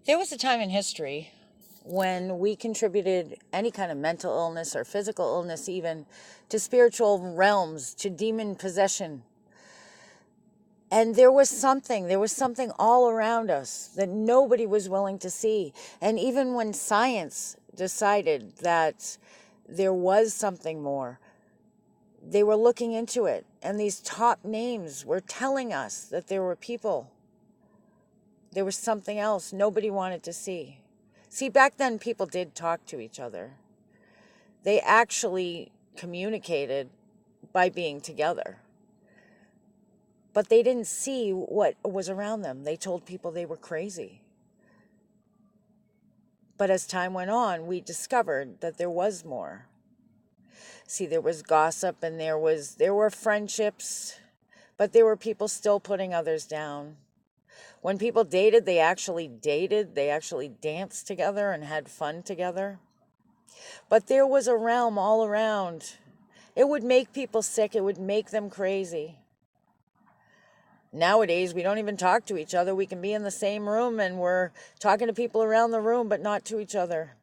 There was a time in history when we contributed any kind of mental illness or physical illness, even to spiritual realms, to demon possession. And there was something all around us that nobody was willing to see. And even when science decided that there was something more, they were looking into it. And these top names were telling us that there were people, there was something else nobody wanted to see. See, back then people did talk to each other. They actually communicated by being together. But they didn't see what was around them. They told people they were crazy. But as time went on, we discovered that there was more. See, there was gossip and there were friendships, but there were people still putting others down. When people dated, they actually danced together and had fun together. But there was a realm all around. It would make people sick, it would make them crazy. Nowadays, we don't even talk to each other. We can be in the same room and we're talking to people around the room, but not to each other.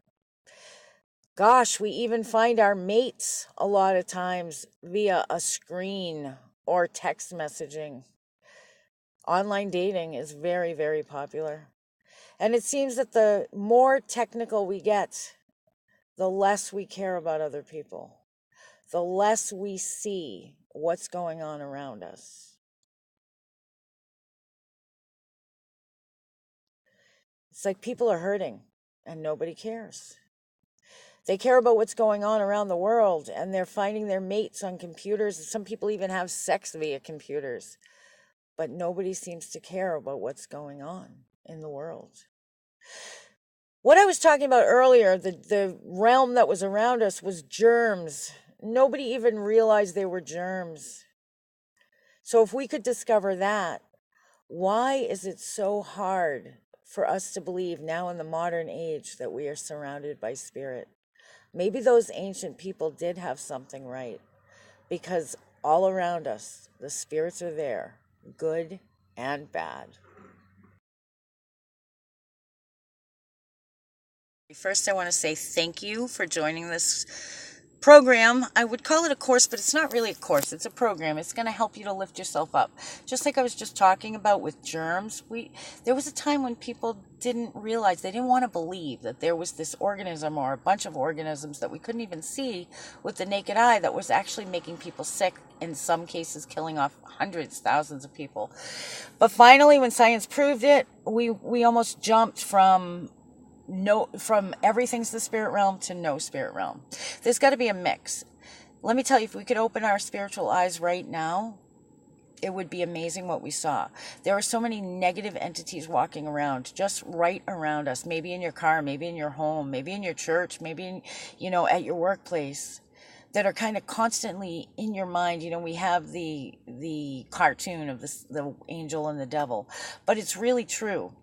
Gosh, we even find our mates a lot of times via a screen or text messaging. Online dating is very, very popular. And it seems that the more technical we get, the less we care about other people, the less we see what's going on around us. It's like people are hurting and nobody cares. They care about what's going on around the world and they're finding their mates on computers. Some people even have sex via computers, but nobody seems to care about what's going on in the world. What I was talking about earlier, the realm that was around us was germs. Nobody even realized they were germs. So if we could discover that, why is it so hard for us to believe now in the modern age that we are surrounded by spirit? Maybe those ancient people did have something right, because all around us, the spirits are there, good and bad. First, I want to say thank you for joining this program. I would call it a course, but it's not really a course. It's a program. It's going to help you to lift yourself up. Just like I was just talking about with germs, there was a time when people didn't realize, they didn't want to believe that there was this organism or a bunch of organisms that we couldn't even see with the naked eye that was actually making people sick, in some cases killing off hundreds, thousands of people. But finally, when science proved it, we almost jumped from everything's the spirit realm to no spirit realm. There's got to be a mix. Let me tell you, if we could open our spiritual eyes right now, it would be amazing what we saw. There are so many negative entities walking around, just right around us, maybe in your car, maybe in your home, maybe in your church, maybe at your workplace, that are kind of constantly in your mind. We have the cartoon of the angel and the devil, but it's really true.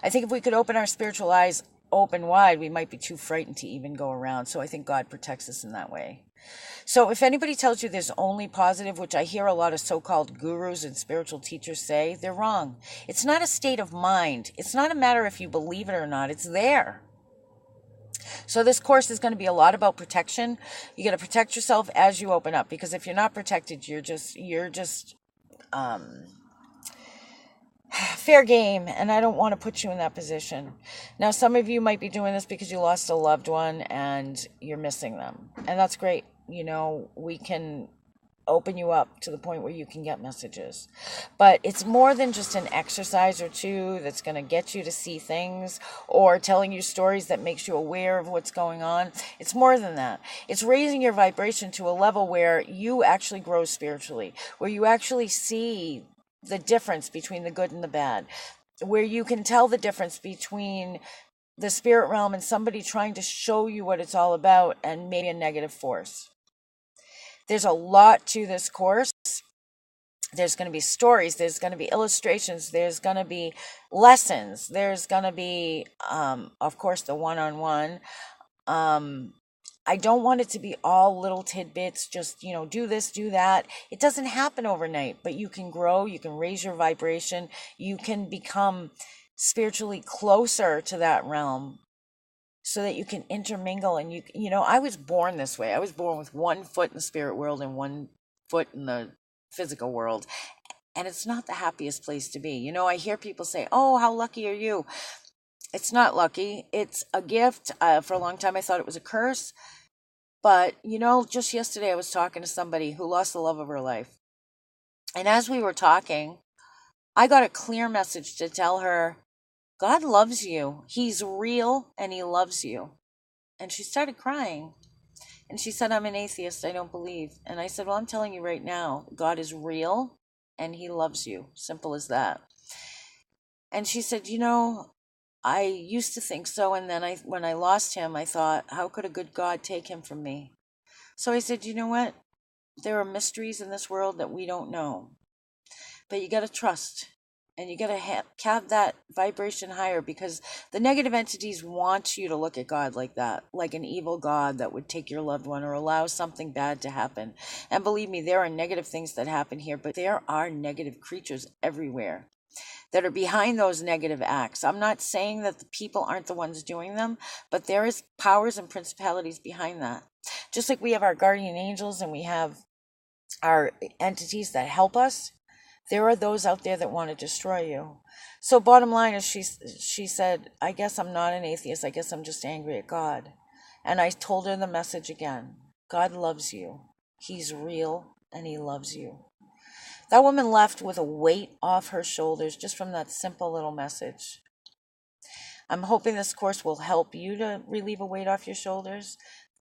I think if we could open our spiritual eyes open wide, we might be too frightened to even go around. So I think God protects us in that way. So if anybody tells you there's only positive, which I hear a lot of so-called gurus and spiritual teachers say, they're wrong. It's not a state of mind. It's not a matter if you believe it or not. It's there. So this course is going to be a lot about protection. You got to protect yourself as you open up, because if you're not protected, you're just fair game, and I don't want to put you in that position. Now, some of you might be doing this because you lost a loved one and you're missing them, and that's great. We can open you up to the point where you can get messages, but it's more than just an exercise or two that's going to get you to see things or telling you stories that makes you aware of what's going on. It's more than that. It's raising your vibration to a level where you actually grow spiritually, where you actually see the difference between the good and the bad, where you can tell the difference between the spirit realm and somebody trying to show you what it's all about and maybe a negative force. There's a lot to this course. There's going to be stories, there's going to be illustrations, there's going to be lessons, there's going to be, of course, the one-on-one. I don't want it to be all little tidbits, just, do this, do that. It doesn't happen overnight, but you can grow, you can raise your vibration, you can become spiritually closer to that realm so that you can intermingle. And you know, I was born this way. I was born with one foot in the spirit world and one foot in the physical world. And it's not the happiest place to be. You know, I hear people say, oh, how lucky are you? It's not lucky. It's a gift. For a long time, I thought it was a curse. But, you know, just yesterday, I was talking to somebody who lost the love of her life. And as we were talking, I got a clear message to tell her, God loves you. He's real and he loves you. And she started crying. And she said, I'm an atheist. I don't believe. And I said, well, I'm telling you right now, God is real and he loves you. Simple as that. And she said, you know, I used to think so. And then when I lost him, I thought, how could a good God take him from me? So I said, you know what? There are mysteries in this world that we don't know. But you got to trust. And you got to have that vibration higher, because the negative entities want you to look at God like that, like an evil God that would take your loved one or allow something bad to happen. And believe me, there are negative things that happen here, but there are negative creatures everywhere that are behind those negative acts. I'm not saying that the people aren't the ones doing them, but there is powers and principalities behind that. Just like we have our guardian angels and we have our entities that help us, there are those out there that want to destroy you. So bottom line is, she said, I guess I'm not an atheist. I guess I'm just angry at God. And I told her the message again. God loves you. He's real and he loves you. That woman left with a weight off her shoulders just from that simple little message. I'm hoping this course will help you to relieve a weight off your shoulders,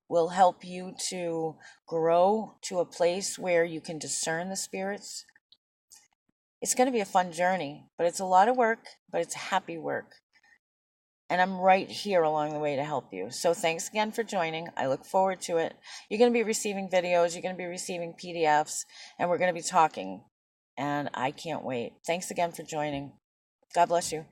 will help you to grow to a place where you can discern the spirits. It's going to be a fun journey, but it's a lot of work, but it's happy work. And I'm right here along the way to help you. So thanks again for joining. I look forward to it. You're going to be receiving videos, you're going to be receiving PDFs, and we're going to be talking. And I can't wait. Thanks again for joining. God bless you.